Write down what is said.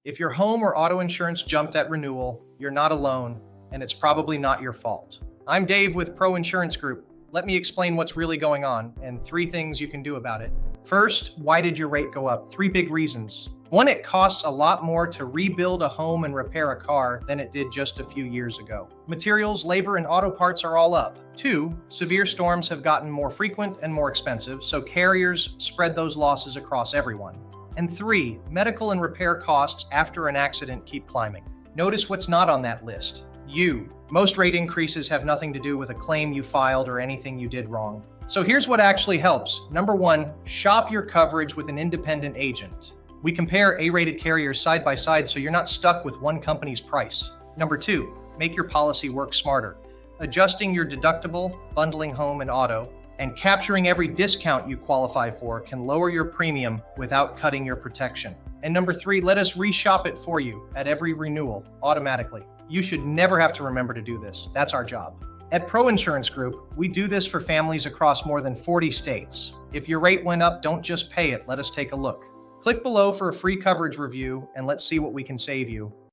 If your home or auto insurance jumped at renewal, you're not alone, and it's probably not your fault. I'm Dave with Pro Insurance Group. Let me explain what's really going on and 3 things you can do about it. First, why did your rate go up? 3 big reasons. 1, it costs a lot more to rebuild a home and repair a car than it did just a few years ago. Materials, labor, and auto parts are all up. 2, severe storms have gotten more frequent and more expensive, so carriers spread those losses across everyone. And 3, medical and repair costs after an accident keep climbing. Notice what's not on that list. You. Most rate increases have nothing to do with a claim you filed or anything you did wrong. So here's what actually helps. Number 1, shop your coverage with an independent agent. We compare A-rated carriers side by side so you're not stuck with one company's price. Number 2, make your policy work smarter. Adjusting your deductible, bundling home and auto, and capturing every discount you qualify for can lower your premium without cutting your protection. And number 3, let us reshop it for you at every renewal automatically. You should never have to remember to do this. That's our job. At Pro Insurance Group, we do this for families across more than 40 states. If your rate went up, don't just pay it. Let us take a look. Click below for a free coverage review and let's see what we can save you.